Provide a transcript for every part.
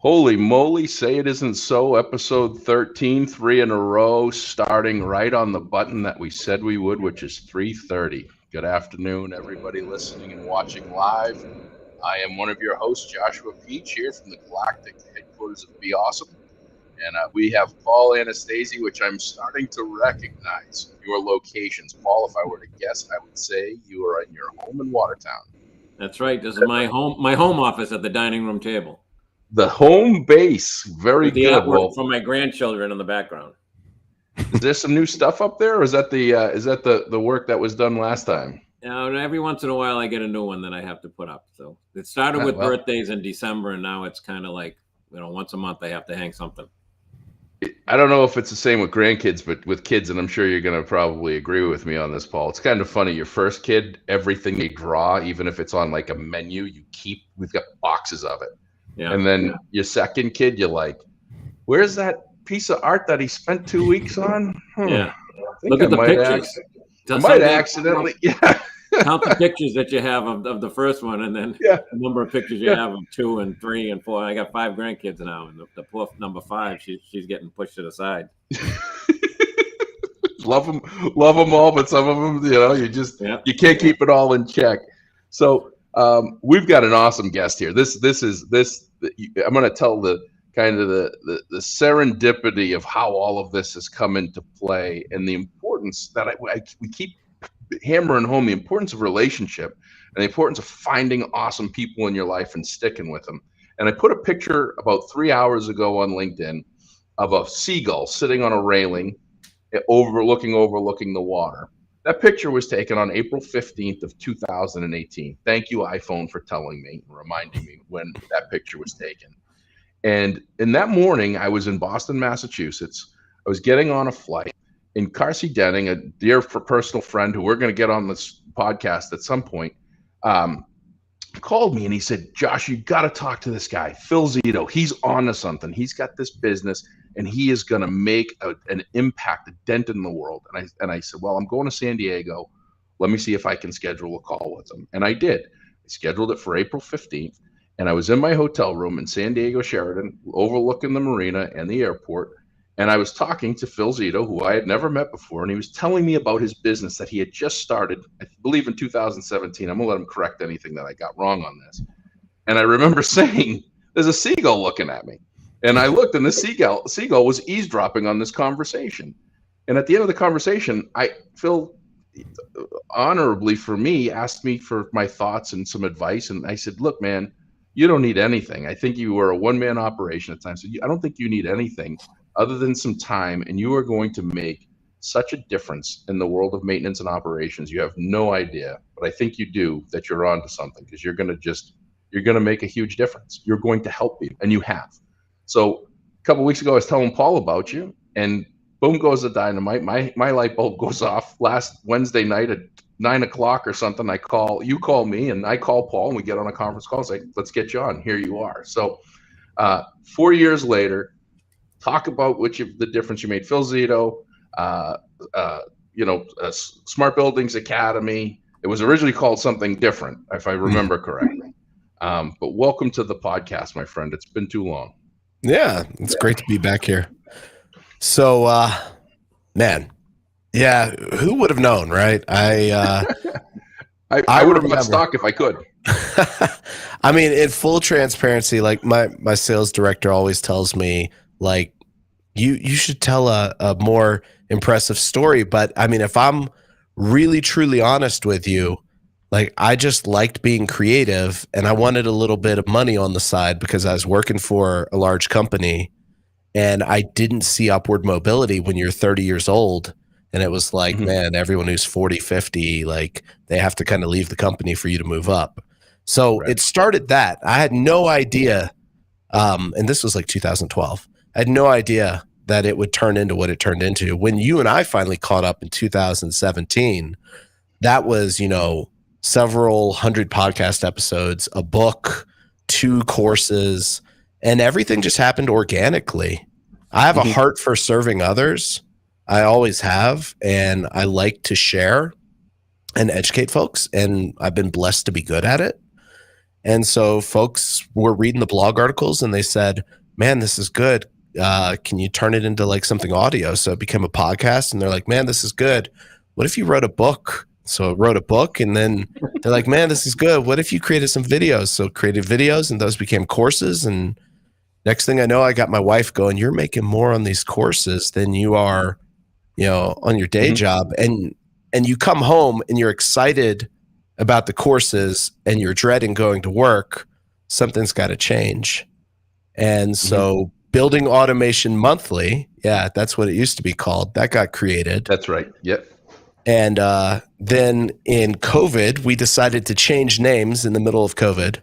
Holy moly, say it isn't so. Episode 13, 3 in a row, starting right on the button that we said we would, which is 3:30. Good afternoon, everybody listening and watching live. I am one of your hosts, Joshua Peach, here from the Galactic headquarters of Be Awesome. And we have Paul Anastasi, which I'm starting to recognize your locations. Paul, if I were to guess, I would say you are in your home in Watertown. That's right. This is my home office at the dining room table. The home base, very With the good. artwork from my grandchildren in the background. Is there some new stuff up there, or is that the work that was done last time? Every once in a while I get a new one that I have to put up. So it started with birthdays in December, and now it's kind of like, once a month I have to hang something. I don't know if it's the same with grandkids, but with kids, and I'm sure you're going to probably agree with me on this, Paul. It's kind of funny. Your first kid, everything they draw, even if it's on like a menu, we've got boxes of it. Yeah. And then your second kid, you're like, where's that piece of art that he spent 2 weeks on? Yeah. Look at the pictures. I might accidentally, count the pictures that you have of the first one, and then the number of pictures you have of 2 and 3 and 4. I got 5 grandkids now, and the poor number 5, she's getting pushed to the side. love them all, but some of them, you can't keep it all in check. So we've got an awesome guest here. I'm going to tell the kind of the serendipity of how all of this has come into play, and the importance that we keep hammering home, the importance of relationship and the importance of finding awesome people in your life and sticking with them. And I put a picture about 3 hours ago on LinkedIn of a seagull sitting on a railing overlooking the water. That picture was taken on April 15th of 2018. Thank you, iPhone, for telling me and reminding me when that picture was taken. And in that morning, I was in Boston, Massachusetts. I was getting on a flight, and Carsey Denning, a dear personal friend who we're going to get on this podcast at some point, called me and he said, Josh, you got to talk to this guy, Phil Zito. He's on to something. He's got this business, and he is going to make an impact, a dent in the world. And I said, well, I'm going to San Diego. Let me see if I can schedule a call with him. And I did. I scheduled it for April 15th. And I was in my hotel room in San Diego Sheraton, overlooking the marina and the airport. And I was talking to Phil Zito, who I had never met before. And he was telling me about his business that he had just started, I believe in 2017. I'm going to let him correct anything that I got wrong on this. And I remember saying, there's a seagull looking at me. And I looked, and the seagull was eavesdropping on this conversation. And at the end of the conversation, Phil, honorably for me, asked me for my thoughts and some advice. And I said, look, man, you don't need anything. I think you were a one-man operation at times. So I don't think you need anything other than some time, and you are going to make such a difference in the world of maintenance and operations. You have no idea, but I think you do, that you're on to something, because you're going to make a huge difference. You're going to help people, and you have. So a couple of weeks ago, I was telling Paul about you, and boom goes the dynamite. My light bulb goes off last Wednesday night at 9 o'clock or something. You call me, and I call Paul, and we get on a conference call. It's like, let's get you on. Here you are. So 4 years later, talk about the difference you made. Phil Zito, Smart Buildings Academy. It was originally called something different, if I remember correctly. But welcome to the podcast, my friend. It's been too long. Yeah, it's great to be back here. So, man, yeah, who would have known, right? I would have bought stock if I could. I mean, in full transparency, like my sales director always tells me, like, you should tell a more impressive story. But I mean, if I'm really truly honest with you, like, I just liked being creative, and I wanted a little bit of money on the side because I was working for a large company, and I didn't see upward mobility when you're 30 years old. And it was like, man, everyone who's 40, 50, like, they have to kind of leave the company for you to move up. So It started that. I had no idea, and this was like 2012. I had no idea that it would turn into what it turned into. When you and I finally caught up in 2017, that was, several hundred podcast episodes, a book, 2 courses, and everything just happened organically. I have a heart for serving others. I always have, and I like to share and educate folks, and I've been blessed to be good at it. And so folks were reading the blog articles and they said, man, this is good. Can you turn it into like something audio? So it became a podcast, and they're like, man, this is good. What if you wrote a book? So I wrote a book, and then they're like, man, this is good. What if you created some videos? So created videos, and those became courses. And next thing I know, I got my wife going, you're making more on these courses than you are, on your day job. And you come home and you're excited about the courses and you're dreading going to work. Something's got to change. And so Building Automation Monthly, that's what it used to be called. That got created. That's right. Yep. And then in COVID, we decided to change names in the middle of COVID.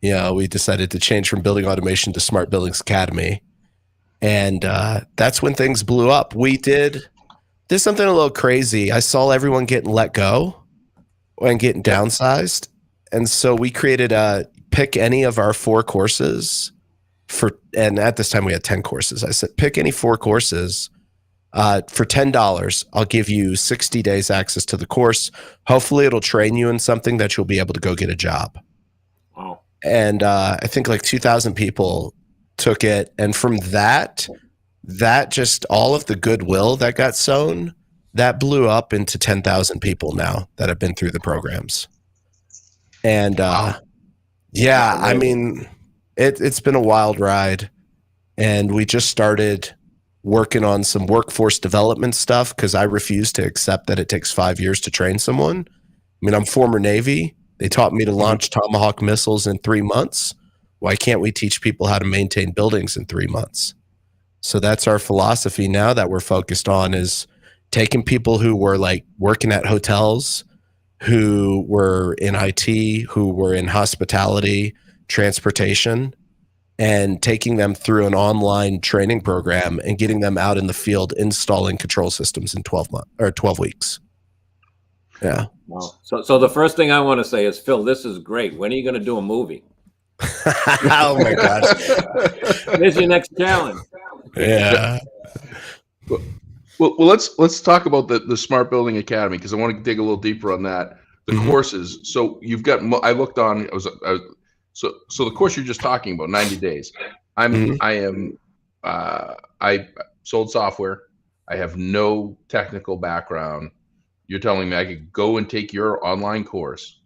We decided to change from Building Automation to Smart Buildings Academy. And that's when things blew up. We did something a little crazy. I saw everyone getting let go and getting downsized. And so we created pick any of our 4 courses and at this time we had 10 courses. I said, pick any 4 courses for $10. I'll give you 60 days access to the course. Hopefully it'll train you in something that you'll be able to go get a job. Wow. And I think like 2,000 people took it. And from that just all of the goodwill that got sown, that blew up into 10,000 people now that have been through the programs. And I mean, it's been a wild ride. And we just started working on some workforce development stuff because I refuse to accept that it takes 5 years to train someone. I mean, I'm former Navy. They taught me to launch Tomahawk missiles in 3 months. Why can't we teach people how to maintain buildings in 3 months? So that's our philosophy now that we're focused on, is taking people who were like working at hotels, who were in IT, who were in hospitality, transportation, and taking them through an online training program and getting them out in the field installing control systems in 12 months or 12 weeks. Yeah. Wow. So the first thing I want to say is, Phil, this is great. When are you going to do a movie? Oh my gosh. Here's your next challenge. Yeah. Well, let's talk about the Smart Building Academy, because I want to dig a little deeper on that. The courses. So you've got. I looked on. So the course you're just talking about, 90 days. I sold software. I have no technical background. You're telling me I could go and take your online course,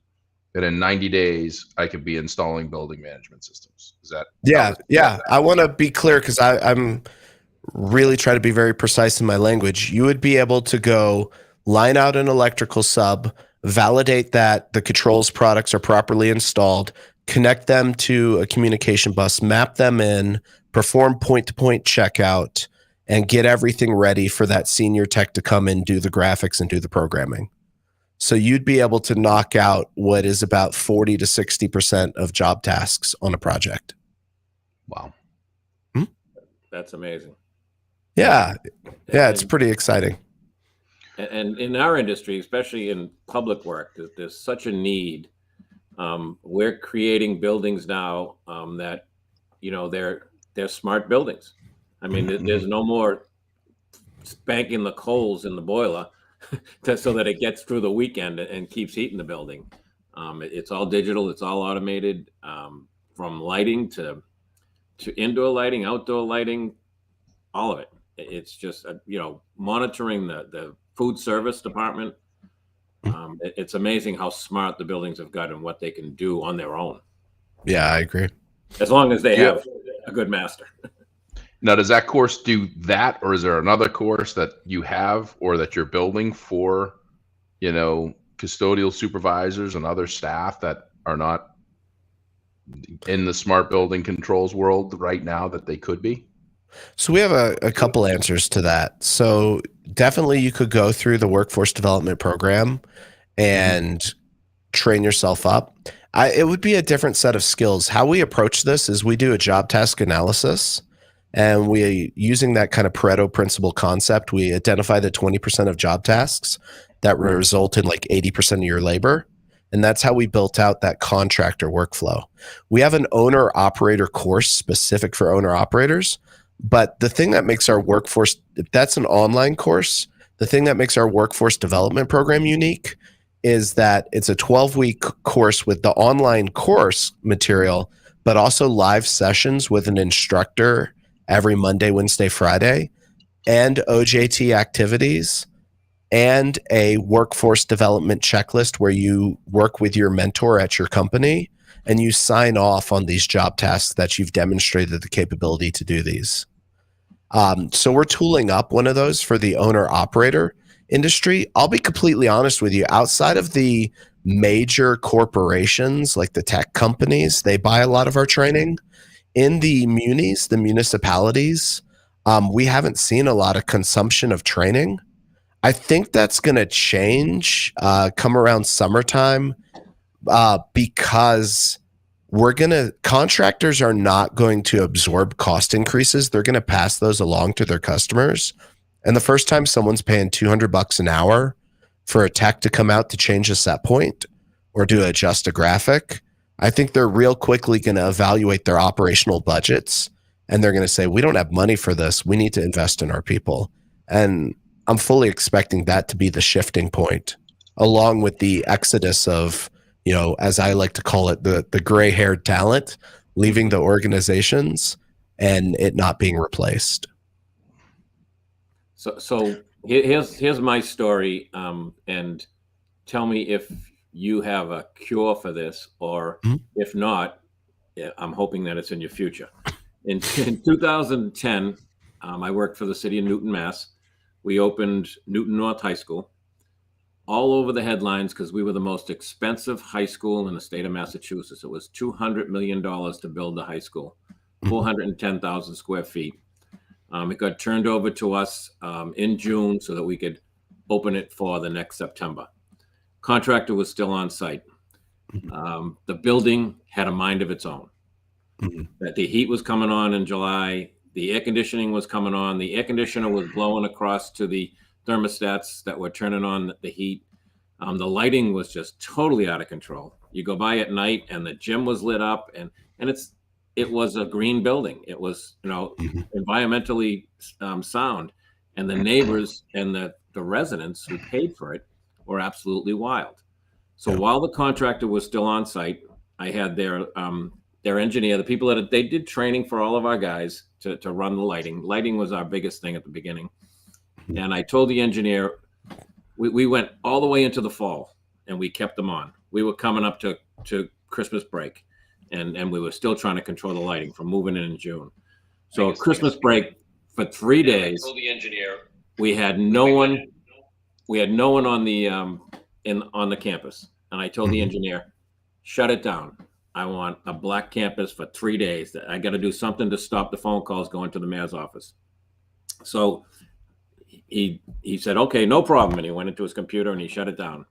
and in 90 days I could be installing building management systems. Is that? Yeah. I want to be clear because I'm really trying to be very precise in my language. You would be able to go line out an electrical sub, validate that the controls products are properly installed, connect them to a communication bus, map them in, perform point-to-point checkout, and get everything ready for that senior tech to come in, do the graphics, and do the programming. So you'd be able to knock out what is about 40 to 60% of job tasks on a project. Wow. That's amazing. Yeah, it's pretty exciting. And in our industry, especially in public work, there's such a need. We're creating buildings now that, they're smart buildings. I mean, there's no more spanking the coals in the boiler so that it gets through the weekend and keeps heating the building. It's all digital. It's all automated, from lighting to indoor lighting, outdoor lighting, all of it. It's just, monitoring the food service department. It's amazing how smart the buildings have got and what they can do on their own. Yeah, I agree. As long as they have a good master. Now, does that course do that, or is there another course that you have or that you're building for, custodial supervisors and other staff that are not in the smart building controls world right now that they could be? So we have a couple answers to that. So definitely you could go through the workforce development program and train yourself up. It would be a different set of skills. How we approach this is we do a job task analysis, and we, using that kind of Pareto principle concept, we identify the 20% of job tasks that result in like 80% of your labor. And that's how we built out that contractor workflow. We have an owner operator course specific for owner operators. But the thing that makes our workforce, that's an online course. The thing that makes our workforce development program unique is that it's a 12-week course with the online course material, but also live sessions with an instructor every Monday, Wednesday, Friday, and OJT activities, and a workforce development checklist where you work with your mentor at your company and you sign off on these job tasks that you've demonstrated the capability to do these. So we're tooling up one of those for the owner operator industry. I'll be completely honest with you. Outside of the major corporations, like the tech companies, they buy a lot of our training. In the munis, the municipalities, we haven't seen a lot of consumption of training. I think that's going to change come around summertime because contractors are not going to absorb cost increases. They're going to pass those along to their customers. And the first time someone's paying $200 an hour for a tech to come out to change a set point or to adjust a graphic, I think they're real quickly going to evaluate their operational budgets. And they're going to say, we don't have money for this. We need to invest in our people. And I'm fully expecting that to be the shifting point, along with the exodus of, as I like to call it, the gray-haired talent leaving the organizations and it not being replaced. So here's my story, and tell me if you have a cure for this, or if not, I'm hoping that it's in your future. In 2010, I worked for the city of Newton, Mass. We opened Newton North High School, all over the headlines because we were the most expensive high school in the state of Massachusetts. It was $200 million to build the high school, 410,000 square feet. It got turned over to us in June so that we could open it for the next September. Contractor was still on site. The building had a mind of its own. That the heat was coming on in July. The air conditioning was coming on. The air conditioner was blowing across to the thermostats that were turning on the heat. The lighting was just totally out of control. You go by at night and the gym was lit up, and it was a green building. It was, environmentally sound, and the neighbors and the residents who paid for it were absolutely wild. So while the contractor was still on site, I had their engineer, the people that they did training for all of our guys to run the lighting. Lighting was our biggest thing at the beginning. And I told the engineer, we went all the way into the fall and we kept them on. We were coming up to Christmas break, and we were still trying to control the lighting from moving in June. So Christmas break for 3 days, I told the engineer, we had no one on the on the campus. And I told the engineer, shut it down. I want a black campus for 3 days. I got to do something to stop the phone calls going to the mayor's office. So he said, okay, no problem. And he went into his computer and he shut it down.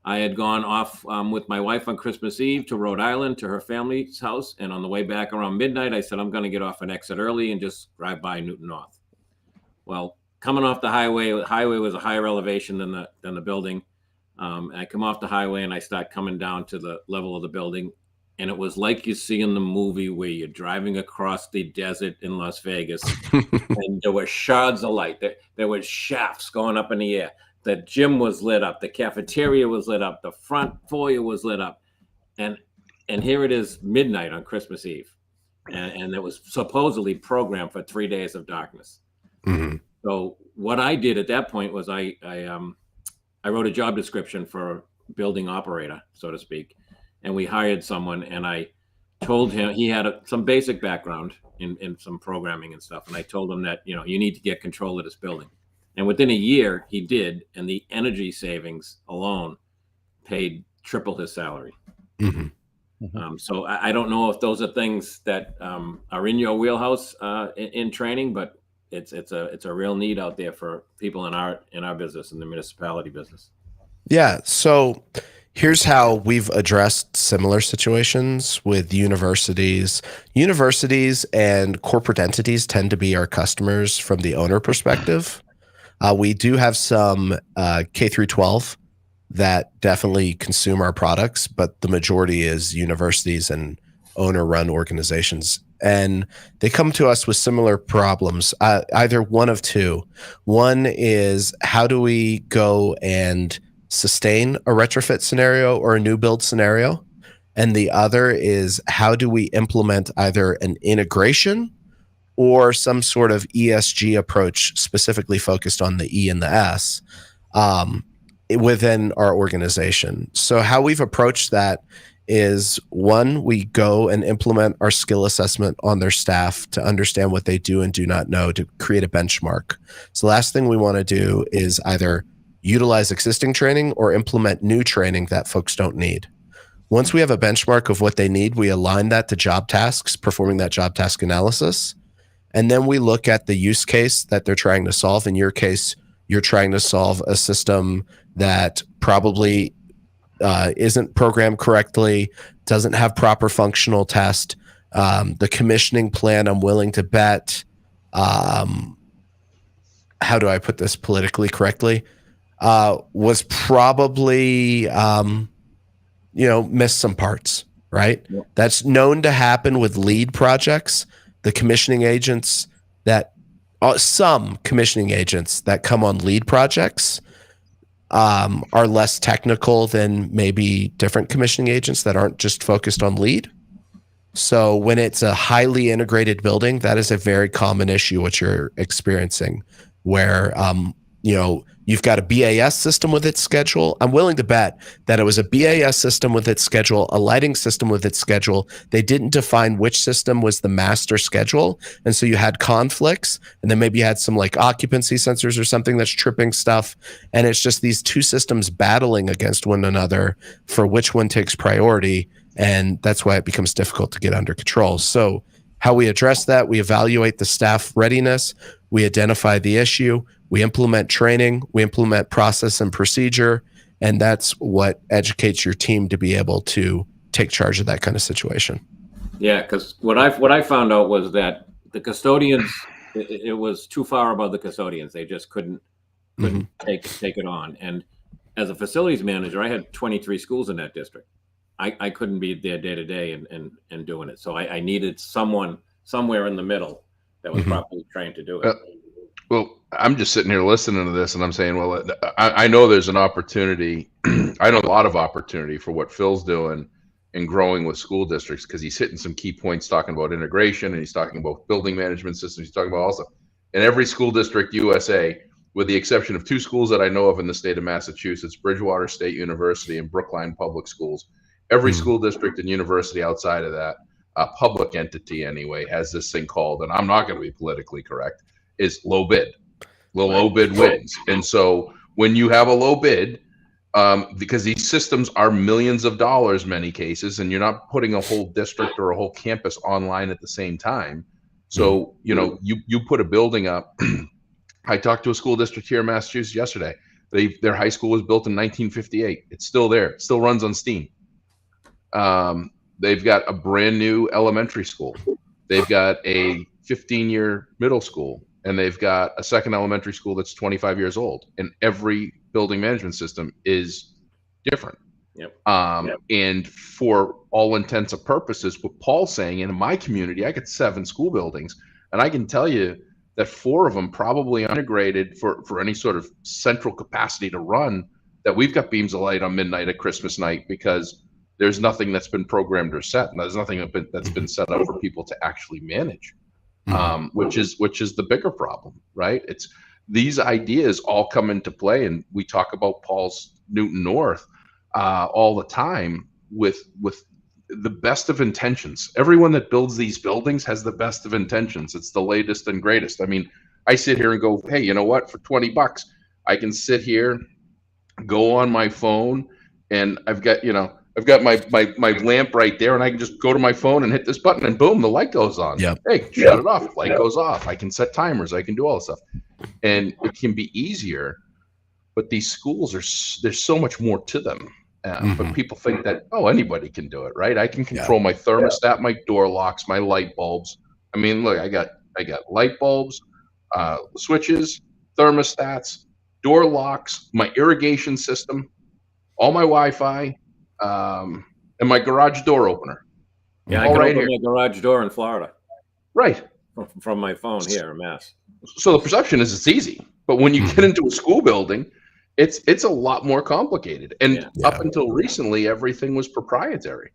I had gone off with my wife on Christmas Eve to Rhode Island to her family's house. And on the way back around midnight, I said, I'm going to get off an exit early and just drive by Newton North. Well, coming off the highway was a higher elevation than the building. I come off the highway and I start coming down to the level of the building. And it was like you see in the movie where you're driving across the desert in Las Vegas and there were shards of light. There were shafts going up in the air. The gym was lit up. The cafeteria was lit up. The front foyer was lit up. And here it is midnight on Christmas Eve. And it was supposedly programmed for 3 days of darkness. So what I did at that point was I wrote a job description for a building operator, so to speak. And we hired someone, and I told him he had some basic background in some programming and stuff. And I told him that, you need to get control of this building. And within a year, he did. And the energy savings alone paid triple his salary. So I don't know if those are things that are in your wheelhouse in training, but it's a real need out there for people in our business, in the municipality business. Yeah. So here's how we've addressed similar situations with universities. Universities and corporate entities tend to be our customers from the owner perspective. We do have some K through 12 that definitely consume our products, but the majority is universities and owner-run organizations. And they come to us with similar problems, either one of two. One is, how do we go and sustain a retrofit scenario or a new build scenario. And the other is how do we implement either an integration or some sort of ESG approach specifically focused on the E and the S within our organization. So how we've approached that is, one, we go and implement our skill assessment on their staff to understand what they do and do not know, to create a benchmark. So the last thing we want to do is either utilize existing training or implement new training that folks don't need. Once we have a benchmark of what they need, we align that to job tasks, performing that job task analysis. And then we look at the use case that they're trying to solve. In your case, you're trying to solve a system that probably isn't programmed correctly, doesn't have proper functional test. The commissioning plan, I'm willing to bet, how do I put this politically correctly, was probably, missed some parts, right? Yep. That's known to happen with lead projects. The commissioning agents some commissioning agents that come on lead projects are less technical than maybe different commissioning agents that aren't just focused on lead. So when it's a highly integrated building, that is a very common issue, what you're experiencing, where you've got a BAS system with its schedule. I'm willing to bet that it was a BAS system with its schedule, a lighting system with its schedule. They didn't define which system was the master schedule. And so you had conflicts, and then maybe you had some like occupancy sensors or something that's tripping stuff. And it's just these two systems battling against one another for which one takes priority. And that's why it becomes difficult to get under control. So how we address that, we evaluate the staff readiness, we identify the issue, we implement training, we implement process and procedure, and that's what educates your team to be able to take charge of that kind of situation. Yeah, because what I found out was that the custodians, it was too far above the custodians. They just couldn't take it on. And as a facilities manager, I had 23 schools in that district. I couldn't be there day to day and doing it. So I needed someone somewhere in the middle that was properly trained to do it. Well, I'm just sitting here listening to this and I'm saying, well, I know there's an opportunity. I know a lot of opportunity for what Phil's doing in growing with school districts, because he's hitting some key points talking about integration, and he's talking about building management systems. He's talking about also in every school district USA, with the exception of two schools that I know of in the state of Massachusetts, Bridgewater State University and Brookline Public Schools. Every school district and university outside of that, a public entity anyway, has this thing called, and I'm not going to be politically correct, is low bid. Low bid wins. And so when you have a low bid, because these systems are millions of dollars, many cases, and you're not putting a whole district or a whole campus online at the same time. So, you put a building up. I talked to a school district here in Massachusetts yesterday. Their high school was built in 1958. It's still there. It still runs on Steam. They've got a brand new elementary school. They've got a 15-year middle school, and they've got a second elementary school that's 25 years old. And every building management system is different. Yep. And for all intents and purposes, what Paul's saying, in my community, I got 7 school buildings, and I can tell you that 4 of them probably integrated for any sort of central capacity to run, that we've got beams of light on midnight at Christmas night, because there's nothing that's been programmed or set, and there's nothing that's been set up for people to actually manage, which is the bigger problem, right? It's these ideas all come into play, and we talk about Paul's Newton North all the time with the best of intentions. Everyone that builds these buildings has the best of intentions. It's the latest and greatest. I mean, I sit here and go, hey, you know what? For $20, I can sit here, go on my phone, and I've got my lamp right there, and I can just go to my phone and hit this button, and boom, the light goes on. Yep. Hey, shut it off. Light goes off. I can set timers. I can do all this stuff, and it can be easier. But these schools there's so much more to them. But people think that, anybody can do it, right? I can control my thermostat, my door locks, my light bulbs. I mean, look, I got light bulbs, switches, thermostats, door locks, my irrigation system, all my Wi-Fi, and my garage door opener. Yeah, I can open my garage door in Florida. Right. From my phone here in Mass. So the perception is it's easy. But when you get into a school building, It's a lot more complicated. And Yeah. up until recently, everything was proprietary.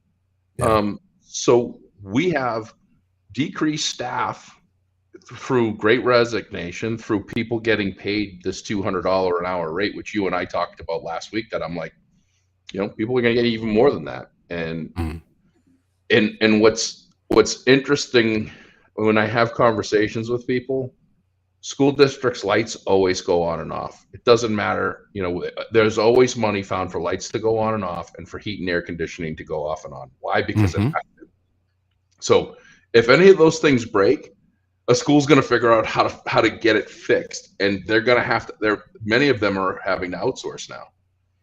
Yeah. So we have decreased staff through great resignation, through people getting paid this $200 an hour rate, which you and I talked about last week, that I'm like, people are going to get even more than that. And Mm. and what's interesting when I have conversations with people, school districts' lights always go on and off. It doesn't matter, there's always money found for lights to go on and off and for heat and air conditioning to go off and on. Why? Because it Mhm. has to. So if any of those things break, a school's going to figure out how to get it fixed, and they're going to have to. Many of them are having to outsource now,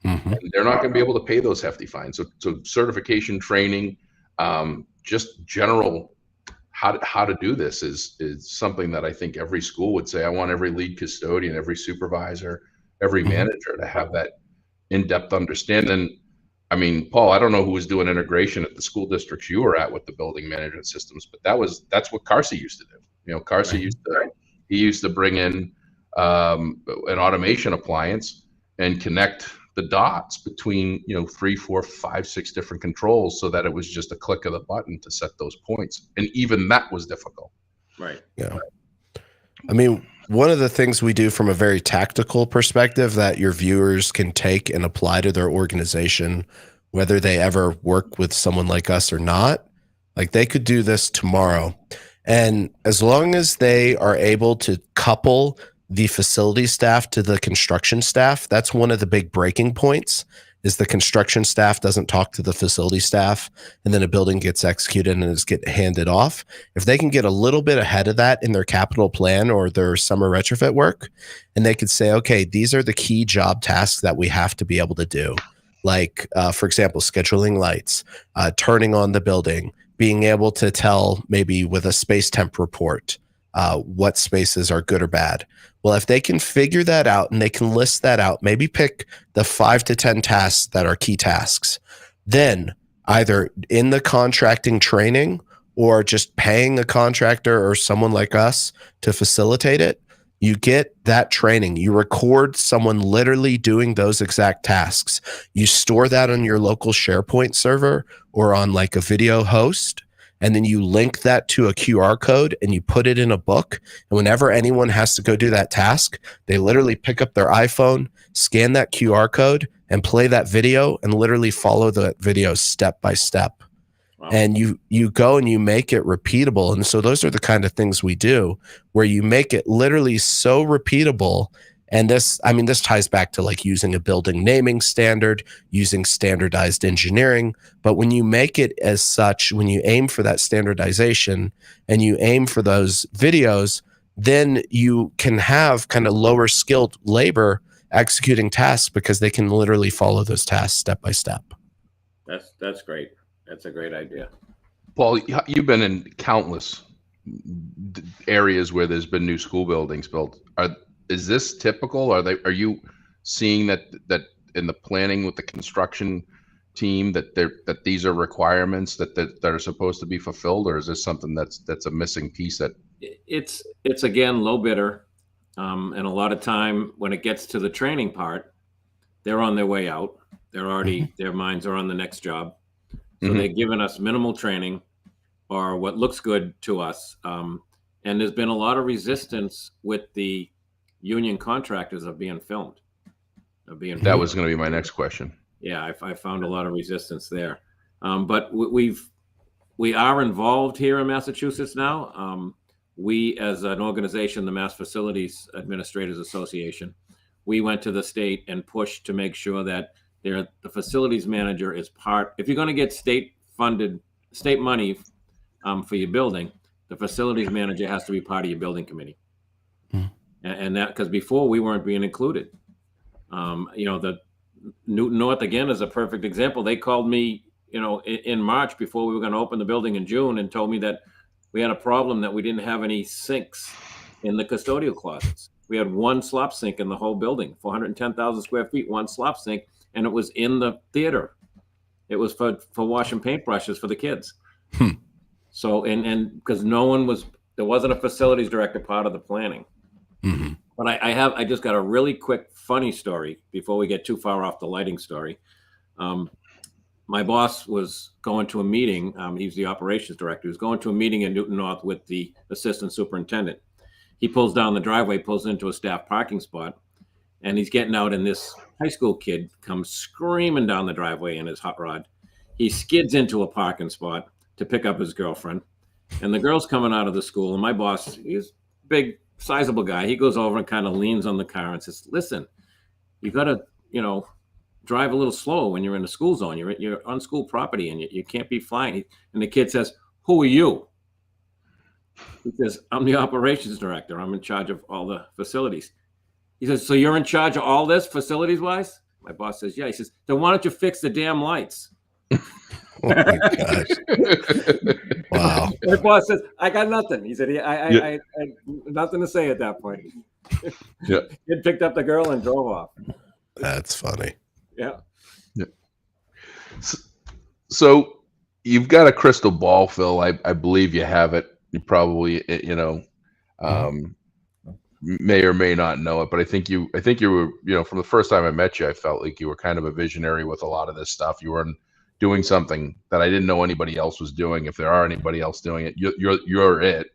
Mhm. and they're not going to be able to pay those hefty fines. So certification training, just general how to do this is something that I think every school would say. I want every lead custodian, every supervisor, every Mhm. manager to have that in-depth understanding. I mean, Paul, I don't know who was doing integration at the school districts you were at with the building management systems, but that's what Carsey used to do. Carsey Right. used to bring in an automation appliance and connect the dots between 3, 4, 5, 6 different controls, so that it was just a click of the button to set those points, and even that was difficult. Right. Yeah. I mean, one of the things we do from a very tactical perspective that your viewers can take and apply to their organization, whether they ever work with someone like us or not, like they could do this tomorrow. And as long as they are able to couple the facility staff to the construction staff, that's one of the big breaking points, is the construction staff doesn't talk to the facility staff, and then a building gets executed and it's get handed off. If they can get a little bit ahead of that in their capital plan or their summer retrofit work, and they could say, okay, these are the key job tasks that we have to be able to do. Like, for example, scheduling lights, turning on the building, being able to tell maybe with a space temp report what spaces are good or bad. Well, if they can figure that out and they can list that out, maybe pick the 5 to 10 tasks that are key tasks, then either in the contracting training or just paying a contractor or someone like us to facilitate it, you get that training. You record someone literally doing those exact tasks. You store that on your local SharePoint server or on like a video host, and then you link that to a QR code and you put it in a book. And whenever anyone has to go do that task, they literally pick up their iPhone, scan that QR code, and play that video and literally follow the video step by step. Wow. And you go and you make it repeatable. And so those are the kind of things we do, where you make it literally so repeatable. And this ties back to like using a building naming standard, using standardized engineering. But when you make it as such, when you aim for that standardization and you aim for those videos, then you can have kind of lower skilled labor executing tasks because they can literally follow those tasks step by step. That's great. That's a great idea. Paul, you've been in countless areas where there's been new school buildings built. Is this typical? Are you seeing that in the planning with the construction team that these are requirements that are supposed to be fulfilled, or is this something that's a missing piece? That It's again low bidder, and a lot of time when it gets to the training part, they're on their way out. They're already their minds are on the next job. So they're giving us minimal training or what looks good to us. And there's been a lot of resistance with the union contractors of being filmed. That was going to be my next question. Yeah, I found a lot of resistance there. But we are involved here in Massachusetts now. We, as an organization, the Mass Facilities Administrators Association, we went to the state and pushed to make sure that the facilities manager is part. If you're going to get state money for your building, the facilities manager has to be part of your building committee. And that, because before we weren't being included. The Newton North again is a perfect example. They called me, in March before we were going to open the building in June, and told me that we had a problem that we didn't have any sinks in the custodial closets. We had one slop sink in the whole building, 410,000 square feet, one slop sink. And it was in the theater. It was for washing paintbrushes for the kids. So, and because there wasn't a facilities director part of the planning. But I just got a really quick funny story before we get too far off the lighting story. My boss was going to a meeting. He's the operations director. He was going to a meeting in Newton North with the assistant superintendent. He pulls down the driveway, pulls into a staff parking spot, and he's getting out, and this high school kid comes screaming down the driveway in his hot rod. He skids into a parking spot to pick up his girlfriend, and the girl's coming out of the school, and my boss, he's a big, sizable guy. He goes over and kind of leans on the car and says, listen, you got to, drive a little slow when you're in the school zone. You're on school property, and you can't be flying. And the kid says, who are you? He says, I'm the operations director. I'm in charge of all the facilities. He says, so you're in charge of all this facilities-wise? My boss says, yeah. He says, then why don't you fix the damn lights? Oh my gosh. Wow. My boss says, I got nothing. He said, I nothing to say at that point. Yeah. Kid picked up the girl and drove off. That's funny. Yeah. So you've got a crystal ball, Phil. I believe you have it. You probably, may or may not know it, but I think you were, from the first time I met you, I felt like you were kind of a visionary with a lot of this stuff. You were doing something that I didn't know anybody else was doing. If there are anybody else doing it, you're it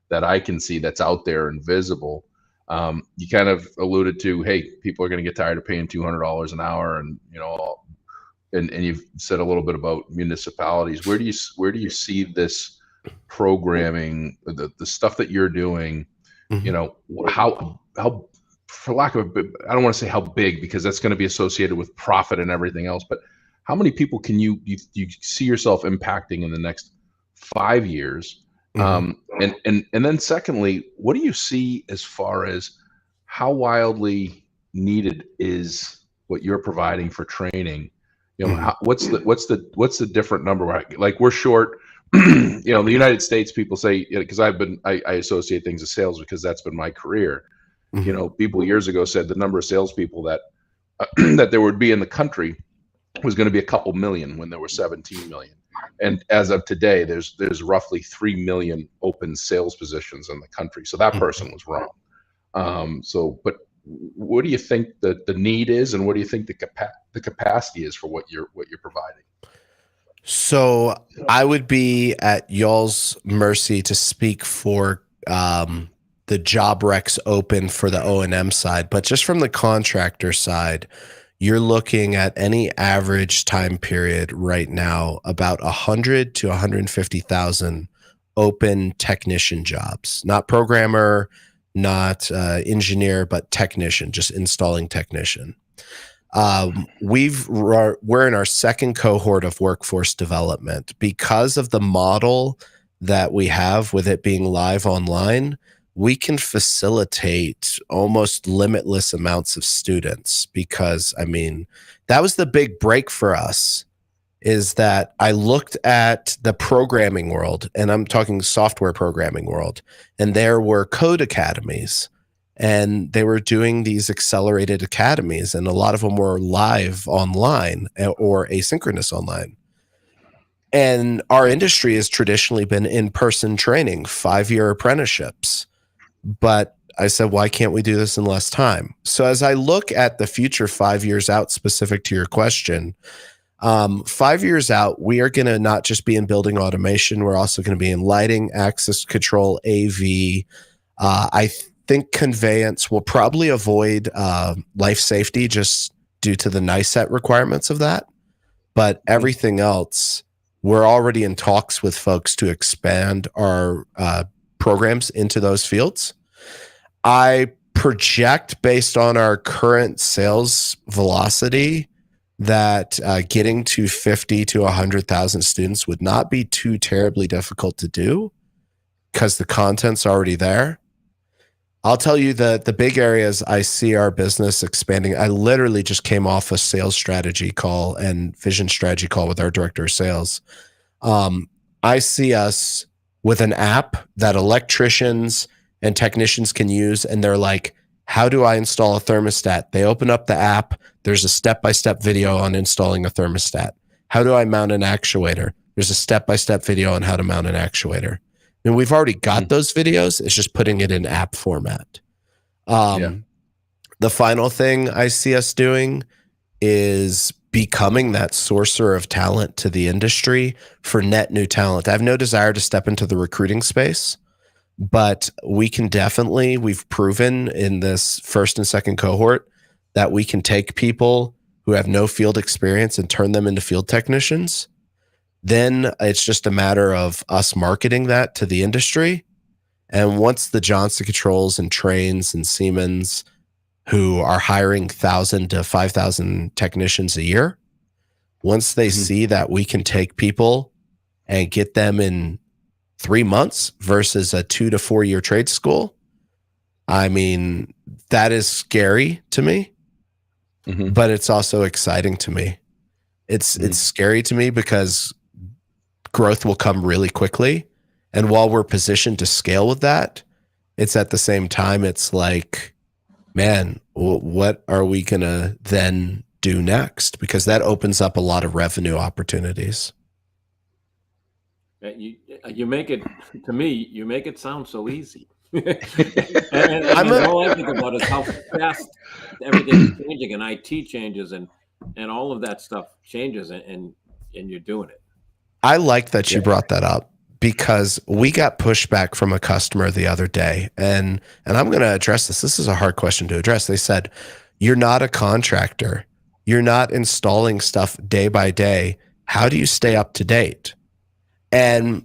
that I can see that's out there and visible. You kind of alluded to, hey, people are going to get tired of paying $200 an hour, and and you've said a little bit about municipalities. Where do you see this programming, the stuff that you're doing? How for lack of I don't want to say how big, because that's going to be associated with profit and everything else, but how many people can you see yourself impacting in the next 5 years? And then secondly, what do you see as far as how wildly needed is what you're providing for training? What's the different number? Like, we're short. In the United States, people say, because I associate things with sales because that's been my career. People years ago said the number of salespeople that that there would be in the country was going to be a couple million when there were 17 million. And as of today, there's roughly 3 million open sales positions in the country. So that person was wrong. But what do you think that the need is, and what do you think the capacity is for what you're providing? So I would be at y'all's mercy to speak for the job recs open for the O&M side, but just from the contractor side, you're looking at any average time period right now about 100 to 150,000 open technician jobs, not programmer, not engineer, but technician, just installing technician. We're in our second cohort of workforce development because of the model that we have with it being live online. We can facilitate almost limitless amounts of students because, that was the big break for us, is that I looked at the programming world, and I'm talking software programming world, and there were code academies, and they were doing these accelerated academies, and a lot of them were live online or asynchronous online. And our industry has traditionally been in-person training, 5-year apprenticeships. But I said, why can't we do this in less time? So as I look at the future 5 years out, specific to your question, 5 years out, we are going to not just be in building automation. We're also going to be in lighting, access control, AV. I think conveyance will probably avoid life safety just due to the NICET requirements of that. But everything else, we're already in talks with folks to expand our programs into those fields. I project, based on our current sales velocity, that getting to 50 to 100,000 students would not be too terribly difficult to do because the content's already there. I'll tell you that the big areas I see our business expanding. I literally just came off a sales strategy call and vision strategy call with our director of sales. I see us with an app that electricians and technicians can use, and they're like, how do I install a thermostat? They open up the app. There's a step-by-step video on installing a thermostat. How do I mount an actuator? There's a step-by-step video on how to mount an actuator. And we've already got those videos. It's just putting it in app format. Yeah. The final thing I see us doing is becoming that sourcer of talent to the industry for net new talent. I have no desire to step into the recruiting space, but we can definitely, we've proven in this first and second cohort that we can take people who have no field experience and turn them into field technicians. Then it's just a matter of us marketing that to the industry. And once the Johnson Controls and Trains and Siemens, who are hiring 1,000 to 5,000 technicians a year, once they see that we can take people and get them in 3 months versus a 2 to 4 year trade school, I mean, that is scary to me, but it's also exciting to me. It's scary to me because growth will come really quickly. And while we're positioned to scale with that, it's at the same time, it's like, man, what are we going to then do next? Because that opens up a lot of revenue opportunities. You make it, to me, you make it sound so easy. and all I think about is how fast everything's changing, and IT changes, and all of that stuff changes, and you're doing it. I like that you brought that up, because we got pushback from a customer the other day, and I'm going to address this. This is a hard question to address. They said, you're not a contractor. You're not installing stuff day by day. How do you stay up to date? And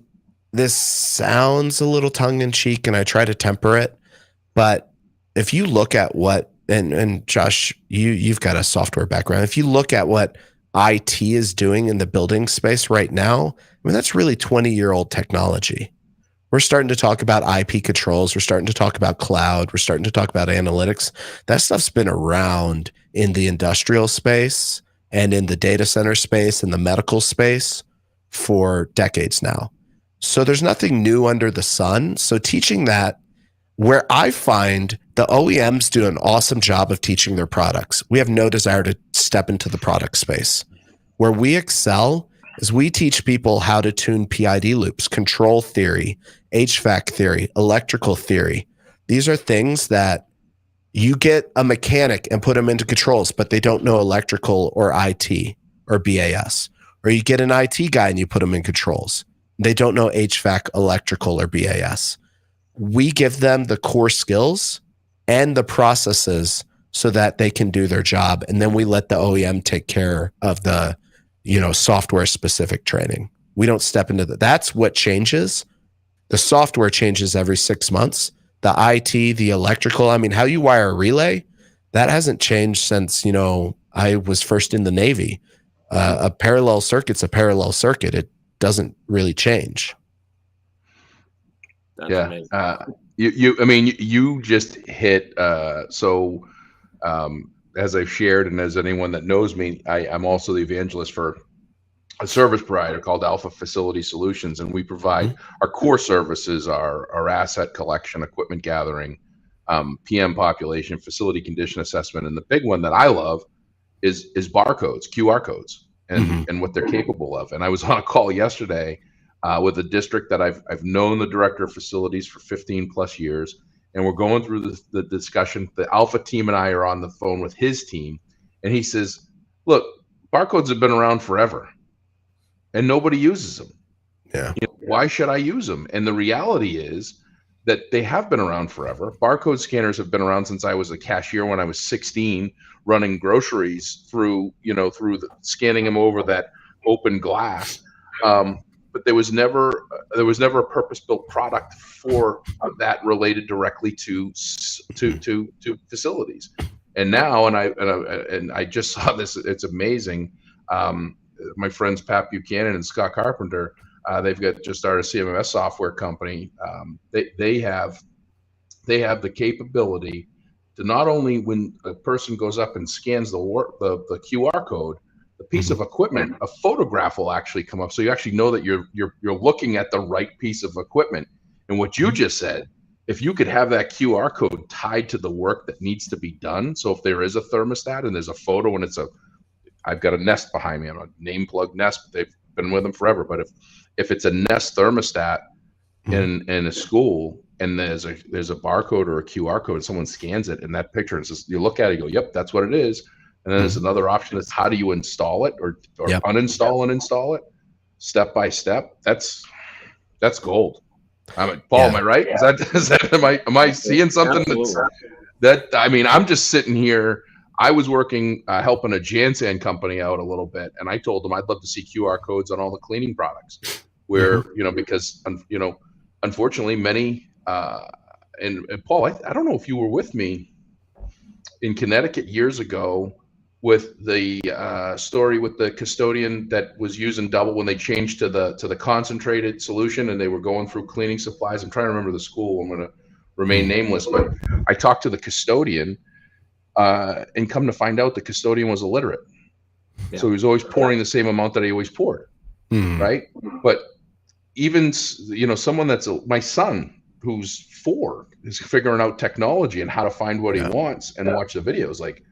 this sounds a little tongue in cheek, and I try to temper it. But if you look at what, and Josh, you've got a software background. If you look at what IT is doing in the building space right now, I mean, that's really 20-year-old technology. We're starting to talk about IP controls. We're starting to talk about cloud. We're starting to talk about analytics. That stuff's been around in the industrial space and in the data center space and the medical space for decades now. So there's nothing new under the sun. So teaching that, where I find the OEMs do an awesome job of teaching their products. We have no desire to step into the product space. Where we excel is we teach people how to tune PID loops, control theory, HVAC theory, electrical theory. These are things that you get a mechanic and put them into controls, but they don't know electrical or IT or BAS. Or you get an IT guy and you put them in controls. They don't know HVAC, electrical, or BAS. We give them the core skills and the processes so that they can do their job. And then we let the OEM take care of the, software specific training. We don't step into that. That's what changes. The software changes every 6 months. The IT, the electrical, I mean, how you wire a relay, that hasn't changed since, I was first in the Navy. A parallel circuit's a parallel circuit. It doesn't really change. That's amazing. You just hit, as I've shared, and as anyone that knows me, I'm also the evangelist for a service provider called Alpha Facility Solutions, and we provide our core services, our asset collection, equipment gathering, PM population, facility condition assessment, and the big one that I love is barcodes, QR codes, and what they're capable of. And I was on a call yesterday with a district that I've known the director of facilities for 15 plus years. And we're going through the discussion. The Alpha team and I are on the phone with his team. And he says, look, barcodes have been around forever and nobody uses them. Yeah. Why should I use them? And the reality is that they have been around forever. Barcode scanners have been around since I was a cashier when I was 16, running groceries through scanning them over that open glass. But there was never a purpose-built product for that related directly to facilities. And now, and I just saw this. It's amazing. My friends Pat Buchanan and Scott Carpenter, they've just started a CMMS software company. They have the capability to not only, when a person goes up and scans the QR code, the piece of equipment, a photograph will actually come up, so you actually know that you're looking at the right piece of equipment. And what you just said, if you could have that QR code tied to the work that needs to be done, so if there is a thermostat and there's a photo and I've got a Nest behind me, I'm a name plug Nest, but they've been with them forever. But if it's a Nest thermostat in a school, and there's a barcode or a QR code, and someone scans it, and that picture, and says, you look at it, you go, yep, that's what it is. And then there's another option. That's how do you install it or uninstall and install it step by step. That's gold. I mean, Paul, am I right? Is that am I seeing something I mean, I'm just sitting here. I was working, helping a Jansan company out a little bit, and I told them I'd love to see QR codes on all the cleaning products, where because unfortunately many and Paul, I don't know if you were with me in Connecticut years ago with the story with the custodian that was using double when they changed to the concentrated solution, and they were going through cleaning supplies. I'm trying to remember the school. I'm going to remain nameless, but I talked to the custodian, and come to find out the custodian was illiterate. Yeah. So he was always pouring the same amount that he always poured, right? But even, someone that's my son, who's 4, is figuring out technology and how to find what he wants and watch the videos. Like,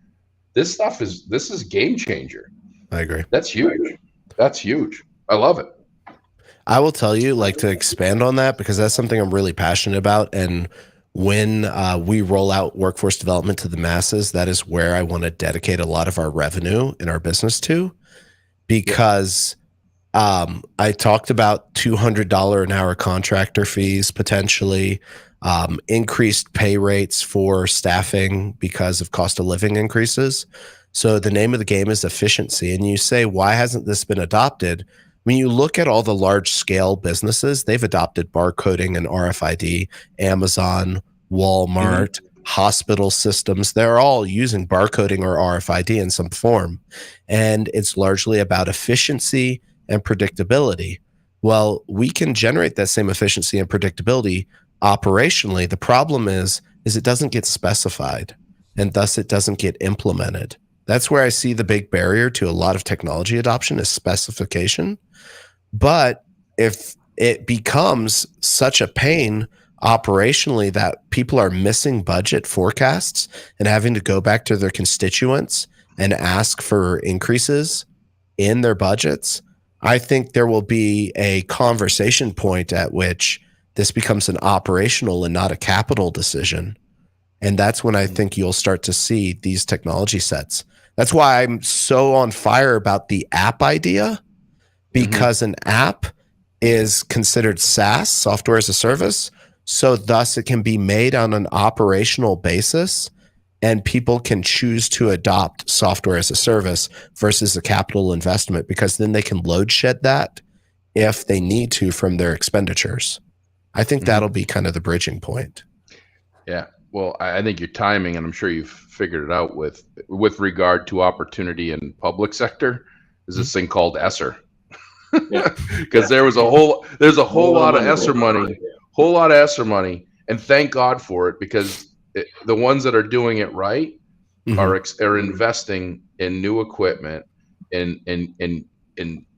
this is game changer. I agree. That's huge. That's huge. I love it. I will tell you, like, to expand on that, because that's something I'm really passionate about. And when we roll out workforce development to the masses, that is where I want to dedicate a lot of our revenue in our business to, because I talked about $200 an hour contractor fees, potentially increased pay rates for staffing because of cost of living increases. So the name of the game is efficiency. And you say, why hasn't this been adopted? When you look at all the large scale businesses, they've adopted barcoding and RFID. Amazon, Walmart, hospital systems, they're all using barcoding or RFID in some form. And it's largely about efficiency and predictability. Well, we can generate that same efficiency and predictability operationally. The problem is it doesn't get specified, and thus it doesn't get implemented. That's where I see the big barrier to a lot of technology adoption is specification. But if it becomes such a pain operationally that people are missing budget forecasts and having to go back to their constituents and ask for increases in their budgets, I think there will be a conversation point at which this becomes an operational and not a capital decision. And that's when I think you'll start to see these technology sets. That's why I'm so on fire about the app idea, because an app is considered SaaS, software as a service. So thus it can be made on an operational basis, and people can choose to adopt software as a service versus a capital investment, because then they can load shed that if they need to from their expenditures. I think that'll be kind of the bridging point. Yeah. Well, I think your timing, and I'm sure you've figured it out with regard to opportunity in public sector, is this thing called ESSER. Because there's a whole lot of ESSER money, and thank God for it, because the ones that are doing it right are investing in new equipment, and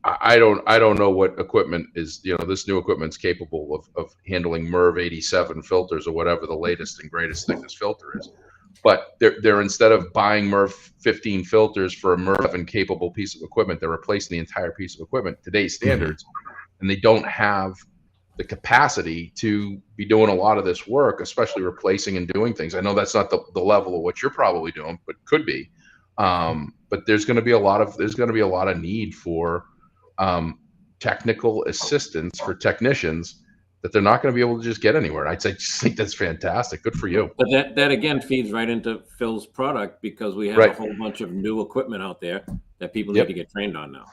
I don't know what equipment is, this new equipment's capable of handling MERV 87 filters or whatever the latest and greatest thing this filter is. But they're instead of buying MERV 15 filters for a MERV 7 capable piece of equipment, they're replacing the entire piece of equipment, today's standards, and they don't have the capacity to be doing a lot of this work, especially replacing and doing things. I know that's not the level of what you're probably doing, but could be. But there's going to be a lot of need for technical assistance for technicians that they're not going to be able to just get anywhere. I just think that's fantastic. Good for you. But that again feeds right into Phil's product, because we have a whole bunch of new equipment out there that people need to get trained on now.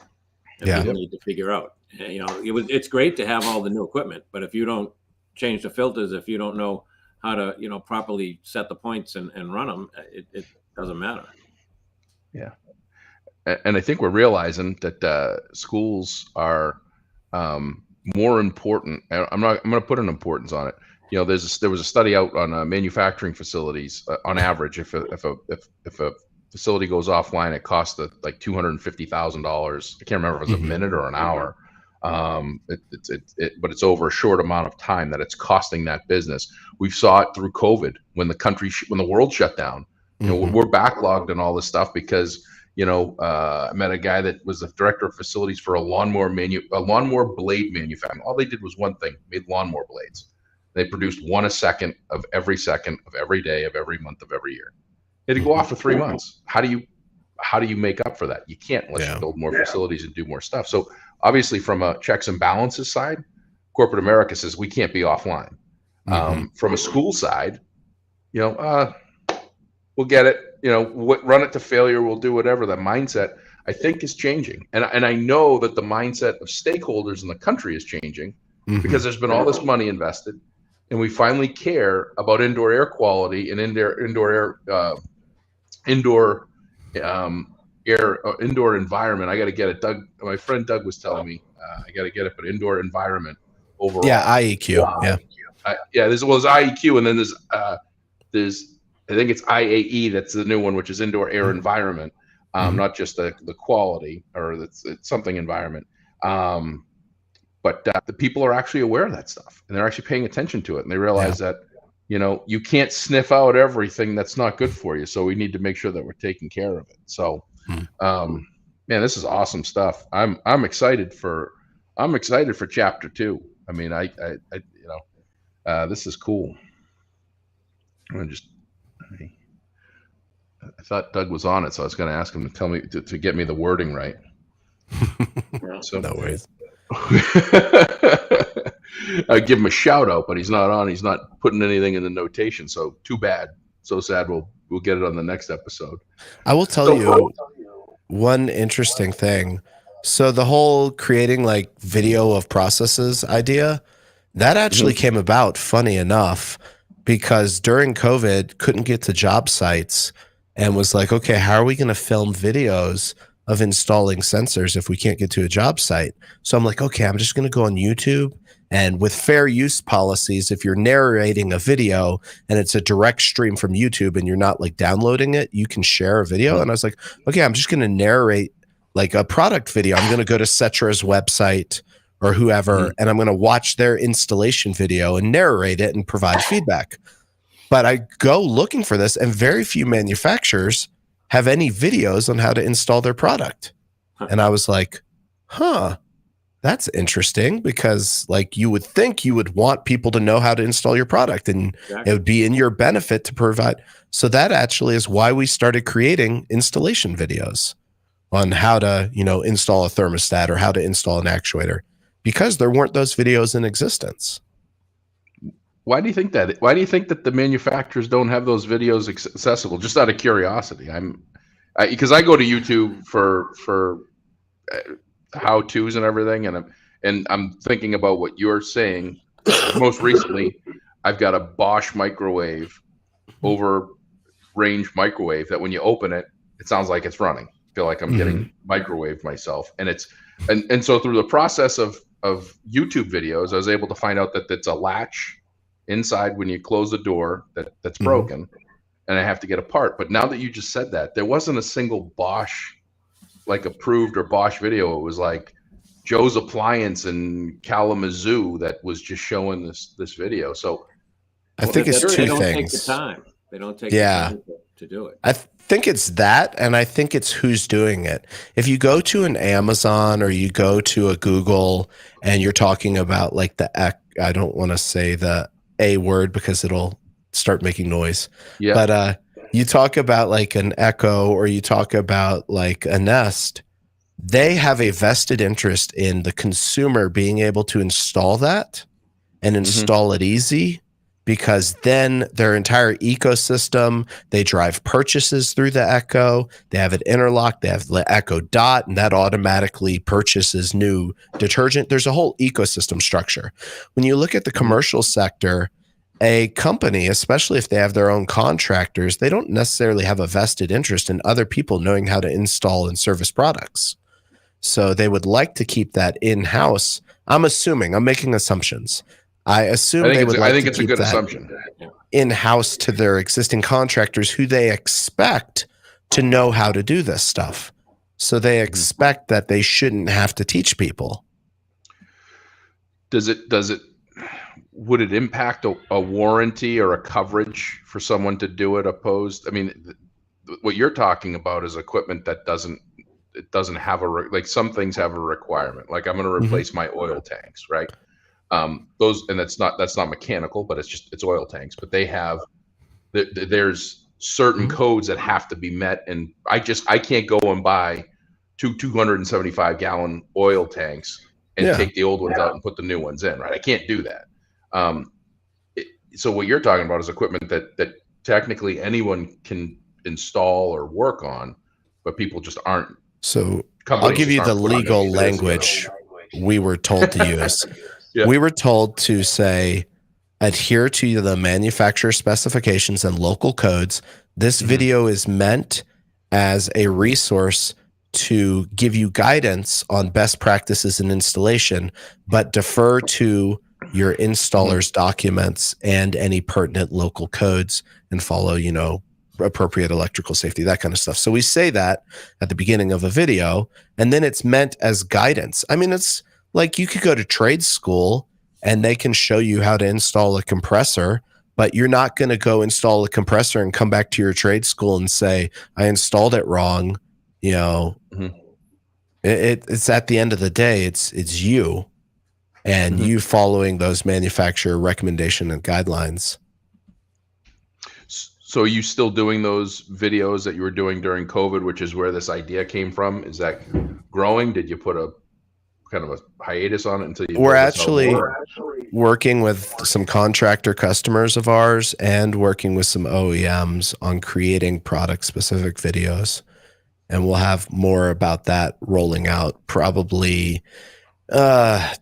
And people need to figure out. It's great to have all the new equipment, but if you don't change the filters, if you don't know how to properly set the points and run them, it doesn't matter. Yeah. And I think we're realizing that schools are more important. I'm going to put an importance on it. There was a study out on manufacturing facilities. On average, if a facility goes offline, it costs like $250,000. I can't remember if it was a minute or an hour. But it's over a short amount of time that it's costing that business. We saw it through COVID when the world shut down. We're backlogged and all this stuff because I met a guy that was the director of facilities for a lawnmower blade manufacturer. All they did was one thing: made lawnmower blades. They produced 1 a second of every day of every month of every year. They had to go off for 3 months. How do you make up for that? You can't unless you build more facilities and do more stuff. So obviously, from a checks and balances side, corporate America says we can't be offline. From a school side, we'll get it. Run it to failure. We'll do whatever. The mindset, I think, is changing, and I know that the mindset of stakeholders in the country is changing because there's been all this money invested, and we finally care about indoor air quality and indoor environment. I got to get it. My friend Doug was telling me I got to get it, but indoor environment overall. Yeah, IEQ. There's IEQ, and then there's I think it's IAE. That's the new one, which is indoor air environment, not just the quality or it's something environment. But the people are actually aware of that stuff, and they're actually paying attention to it, and they realize that you can't sniff out everything that's not good for you. So we need to make sure that we're taking care of it. So, man, this is awesome stuff. I'm excited for chapter 2. I mean, this is cool. I thought Doug was on it, so I was going to ask him to tell me to get me the wording right. So no worries. I'd give him a shout out, but he's not on. He's not putting anything in the notation. So too bad. So sad. We'll get it on the next episode. I will tell you one interesting thing. So the whole creating like video of processes idea, that actually came about, funny enough, because during COVID, couldn't get to job sites and was like, okay, how are we going to film videos of installing sensors if we can't get to a job site? So I'm like, okay, I'm just going to go on YouTube, and with fair use policies, if you're narrating a video and it's a direct stream from YouTube and you're not like downloading it, you can share a video. And I was like, okay, I'm just going to narrate like a product video. I'm going to go to Cetra's website or whoever, and I'm going to watch their installation video and narrate it and provide feedback. But I go looking for this, and very few manufacturers have any videos on how to install their product. And I was like, that's interesting, because like you would think you would want people to know how to install your product, and it would be in your benefit to provide. So that actually is why we started creating installation videos on how to, install a thermostat or how to install an actuator, because there weren't those videos in existence. Why do you think that? Why do you think that the manufacturers don't have those videos accessible? Just out of curiosity, because I go to YouTube for how-tos and everything, and I'm thinking about what you're saying. Most recently, I've got a Bosch microwave, over range microwave, that when you open it, it sounds like it's running. I feel like I'm getting microwaved myself, and so through the process of YouTube videos, I was able to find out that it's a latch inside when you close the door that's broken, and I have to get a part. But now that you just said that, there wasn't a single Bosch like approved or Bosch video. It was like Joe's Appliance in Kalamazoo that was just showing this video. So I think it's two things. They don't take the time. They don't take the time to do it. I think it's that, and I think it's who's doing it. If you go to an Amazon or you go to a Google and you're talking about like I don't want to say the A word because it'll start making noise. Yeah. But you talk about like an Echo, or you talk about like a Nest, they have a vested interest in the consumer being able to install that and install it easy, because then their entire ecosystem, they drive purchases through the Echo, they have it interlocked, they have the Echo Dot, and that automatically purchases new detergent. There's a whole ecosystem structure. When you look at the commercial sector, a company, especially if they have their own contractors, they don't necessarily have a vested interest in other people knowing how to install and service products. So they would like to keep that in-house. I'm making assumptions. I think it's a good assumption. In-house to their existing contractors who they expect to know how to do this stuff. So they expect that they shouldn't have to teach people. Would it impact a warranty or a coverage for someone to do it opposed? I mean, what you're talking about is equipment that doesn't have some things have a requirement. Like I'm going to replace my oil tanks, right? Those, and that's not mechanical, but it's oil tanks. But they have there's certain codes that have to be met, and I can't go and buy 275 gallon oil tanks and take the old ones out and put the new ones in, right? I can't do that. So what you're talking about is equipment that technically anyone can install or work on, but people just aren't. So I'll give you the legal language we were told to use. Yeah. We were told to say, adhere to the manufacturer specifications and local codes. This video is meant as a resource to give you guidance on best practices in installation, but defer to your installer's documents and any pertinent local codes, and follow, appropriate electrical safety, that kind of stuff. So we say that at the beginning of a video, and then it's meant as guidance. I mean, it's like you could go to trade school and they can show you how to install a compressor, but you're not going to go install a compressor and come back to your trade school and say, I installed it wrong. It's at the end of the day, it's you and you following those manufacturer recommendation and guidelines. So are you still doing those videos that you were doing during COVID, which is where this idea came from? Is that growing? Did you put a kind of a hiatus on it until you? We're actually working with some contractor customers of ours and working with some OEMs on creating product specific videos. And we'll have more about that rolling out probably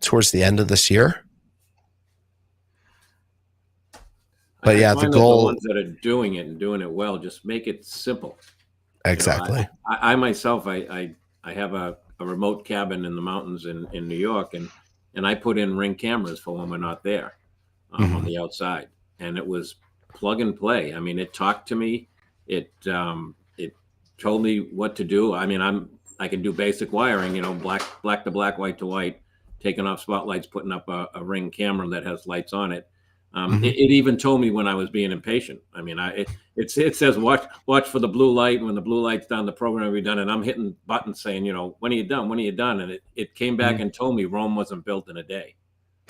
towards the end of this year. But yeah, the goal, the ones that are doing it and doing it well, just make it simple. Exactly. I myself, I have a remote cabin in the mountains in New York, and I put in Ring cameras for when we're not there on the outside, and it was plug and play. I mean, it talked to me. It told me what to do. I mean, I can do basic wiring, black to black, white to white, taking off spotlights, putting up a Ring camera that has lights on it. It even told me when I was being impatient. I mean, it says watch for the blue light, and when the blue light's done, the program will be done. And I'm hitting buttons saying, when are you done? When are you done? And it came back and told me Rome wasn't built in a day.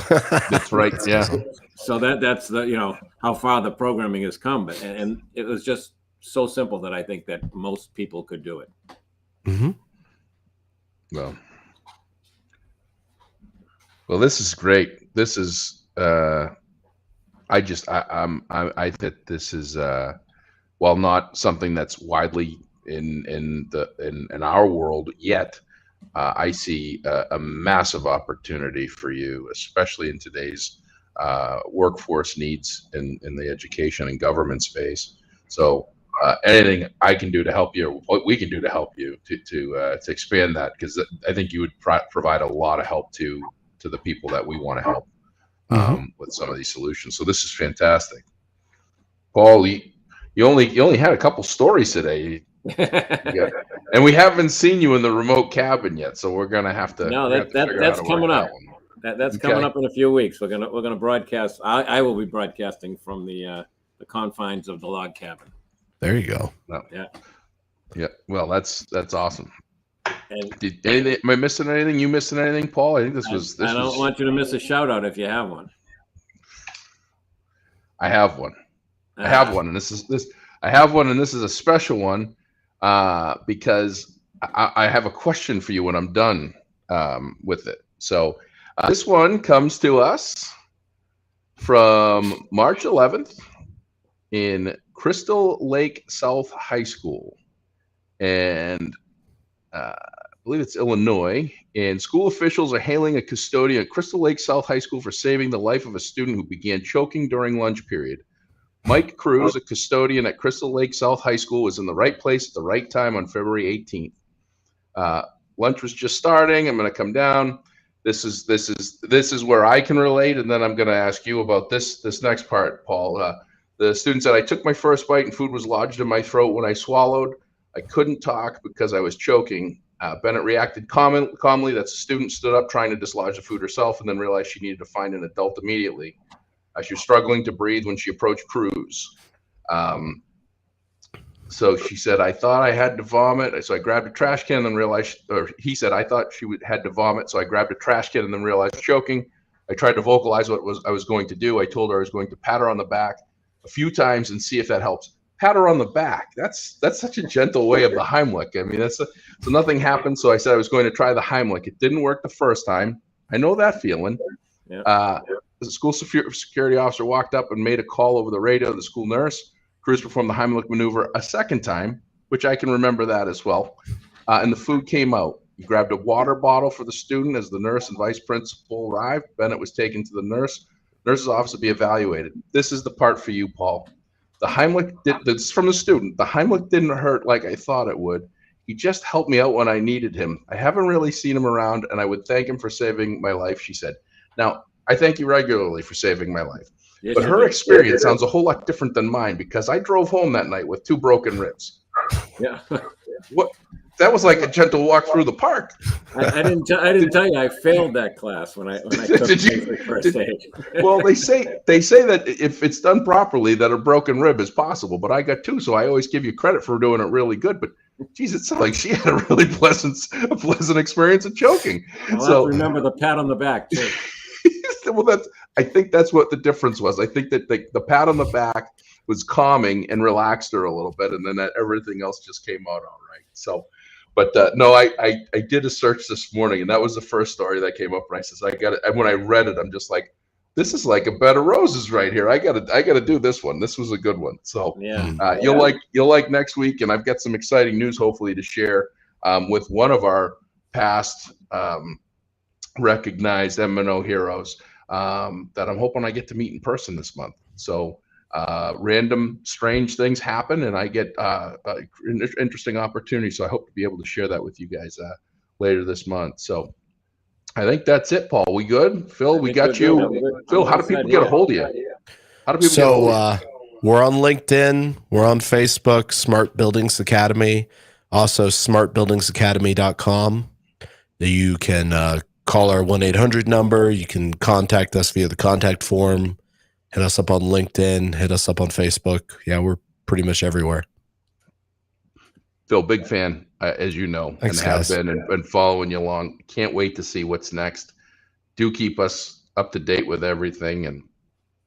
That's right. Yeah. So that's the how far the programming has come, and it was just so simple that I think that most people could do it. Well, this is great. This is I think this is while not something that's widely in our world yet, I see a massive opportunity for you, especially in today's workforce needs in the education and government space. So anything I can do to help you, what we can do to help you to expand that, because I think you would provide a lot of help to the people that we want to help with some of these solutions. So this is fantastic. Paul, you only had a couple stories today. And we haven't seen you in the remote cabin yet, so we're gonna have to. No, that's coming up. That's coming up in a few weeks. We're gonna broadcast. I will be broadcasting from the confines of the log cabin. There you go. No. Yeah. Well, that's awesome. And am I missing anything? You missing anything, Paul? I think this was. I don't want you to miss a shout out if you have one. I have one. I have one, and this is a special one because I have a question for you when I'm done with it. So this one comes to us from March 11th in Crystal Lake South High School, and I believe it's Illinois. And school officials are hailing a custodian at Crystal Lake South High School for saving the life of a student who began choking during lunch period. Mike Cruz, a custodian at Crystal Lake South High School, was in the right place at the right time on February 18th. Lunch was just starting. I'm going to come down. This is where I can relate, and then I'm going to ask you about this next part, Paul. The student said, I took my first bite and food was lodged in my throat. When I swallowed, I couldn't talk because I was choking. Bennett reacted calmly. That student stood up trying to dislodge the food herself and then realized she needed to find an adult immediately. She was struggling to breathe when she approached Cruz. So she said, I thought I had to vomit. So I grabbed a trash can and then realized, or he said, I thought she had to vomit. So I grabbed a trash can and then realized choking. I tried to vocalize what I was going to do. I told her I was going to pat her on the back a few times and see if that helps. Pat her on the back. That's such a gentle way of the Heimlich. I mean, so nothing happened. So I said I was going to try the Heimlich. It didn't work the first time. I know that feeling. Yeah. The school security officer walked up and made a call over the radio to the school nurse. Cruz performed the Heimlich maneuver a second time, which I can remember that as well. And the food came out. He grabbed a water bottle for the student as the nurse and vice principal arrived. Bennett was taken to the nurse's office to be evaluated. This is the part for you, Paul. The Heimlich, this is from the student. The Heimlich didn't hurt like I thought it would. He just helped me out when I needed him. I haven't really seen him around, and I would thank him for saving my life, she said. Now, I thank you regularly for saving my life. Yes, but her experience sounds a whole lot different than mine because I drove home that night with 2 broken ribs. Yeah. What? That was like a gentle walk through the park. I didn't tell you I failed that class when I took basic first aid. Well, they say that if it's done properly, that a broken rib is possible. But I got 2, so I always give you credit for doing it really good. But geez, it sounds like she had a really pleasant experience of choking. I'll have to remember the pat on the back too. Well, I think that's what the difference was. I think that the pat on the back was calming and relaxed her a little bit, and then everything else just came out all right. So. But no, I did a search this morning, and that was the first story that came up. And I says, I got it. And when I read it, I'm just like, this is like a bed of roses right here. I gotta do this one. This was a good one. So yeah, you'll like next week, and I've got some exciting news hopefully to share with one of our past recognized M&O heroes that I'm hoping I get to meet in person this month. So. Random strange things happen, and I get interesting opportunities. So I hope to be able to share that with you guys later this month. So I think that's it, Paul. We good? Phil, we got you. Phil, how do people get a hold of you? How do people get a hold of you? We're on LinkedIn. We're on Facebook, Smart Buildings Academy. Also, smartbuildingsacademy.com. You can call our 1-800 number. You can contact us via the contact form. Hit us up on LinkedIn. Hit us up on Facebook. Yeah, we're pretty much everywhere. Phil, big fan, as you know. Thanks, and have guys. been and following you along. Can't wait to see what's next. Do keep us up to date with everything. And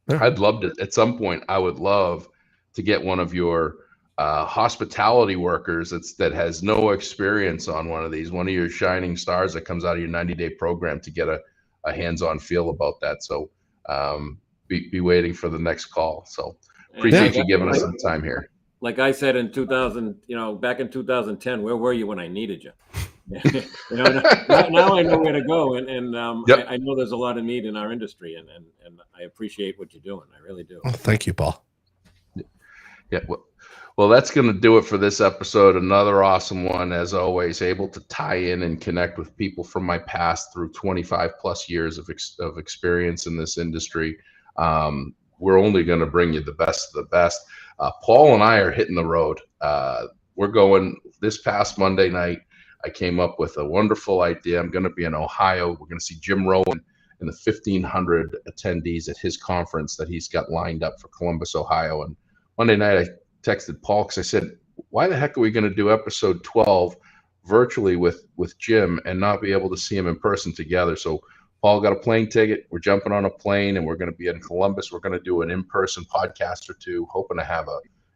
I'd love to, at some point, I would love to get one of your hospitality workers that has no experience on one of your shining stars that comes out of your 90-day program to get a hands-on feel about that. So, be waiting for the next call. So appreciate you giving us some time here. Like I said in 2000, back in 2010, where were you when I needed you? Now I know where to go, and Yep. I know there's a lot of need in our industry, and I appreciate what you're doing. I really do. Well, thank you, Paul. Yeah. Well, that's going to do it for this episode. Another awesome one, as always, able to tie in and connect with people from my past through 25 plus years of experience in this industry. We're only going to bring you the best of the best. Paul and I are hitting the road. We're going this past Monday night. I came up with a wonderful idea. I'm going to be in Ohio. We're going to see Jim Rowan and the 1,500 attendees at his conference that he's got lined up for Columbus, Ohio. And Monday night, I texted Paul because I said, why the heck are we going to do episode 12 virtually with Jim and not be able to see him in person together? So Paul got a plane ticket. We're jumping on a plane, and we're going to be in Columbus. We're going to do an in-person podcast or two, hoping to have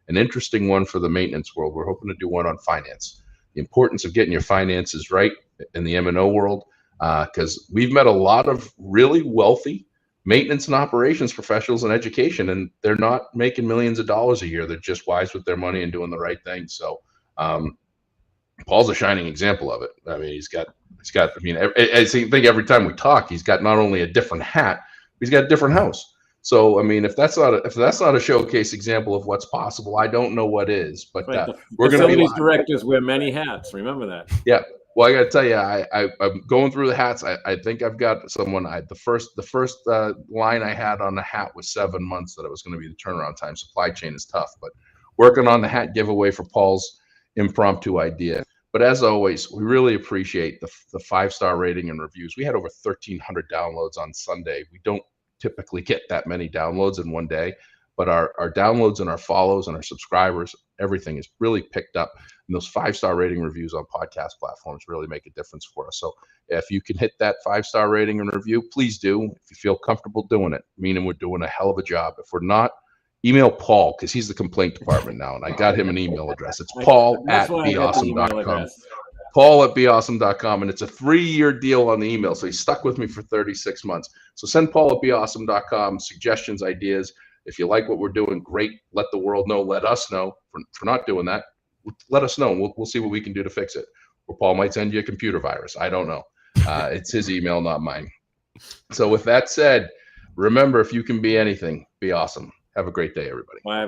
an interesting one for the maintenance world. We're hoping to do one on finance, the importance of getting your finances right in the M&O world, because we've met a lot of really wealthy maintenance and operations professionals in education, and they're not making millions of dollars a year. They're just wise with their money and doing the right thing. So Paul's a shining example of it. I mean, he's got, I mean, I think every time we talk, he's got not only a different hat, he's got a different house. So, I mean, if that's not a showcase example of what's possible, I don't know what is. But right. We're going to be facilities directors wear many hats. Remember that. Yeah. Well, I got to tell you, I'm going through the hats. I think I've got someone. The first line I had on the hat was 7 months that it was going to be the turnaround time. Supply chain is tough, but working on the hat giveaway for Paul's impromptu idea. But as always, we really appreciate the 5-star rating and reviews. We had over 1,300 downloads on Sunday. We don't typically get that many downloads in one day, but our downloads and our follows and our subscribers everything has really picked up. And those 5-star rating reviews on podcast platforms really make a difference for us. So if you can hit that 5-star rating and review, please do. If you feel comfortable doing it, meaning we're doing a hell of a job. If we're not, email Paul, because he's the complaint department now, and I got him an email address. It's paul@beawesome.com. Paul@beawesome.com, and it's a 3-year deal on the email. So he stuck with me for 36 months. So send Paul@beawesome.com suggestions, ideas. If you like what we're doing, great. Let the world know. Let us know. For not doing that, let us know. We'll see what we can do to fix it. Or Paul might send you a computer virus. I don't know. It's his email, not mine. So with that said, remember, if you can be anything, be awesome. Have a great day, everybody. Bye, everyone.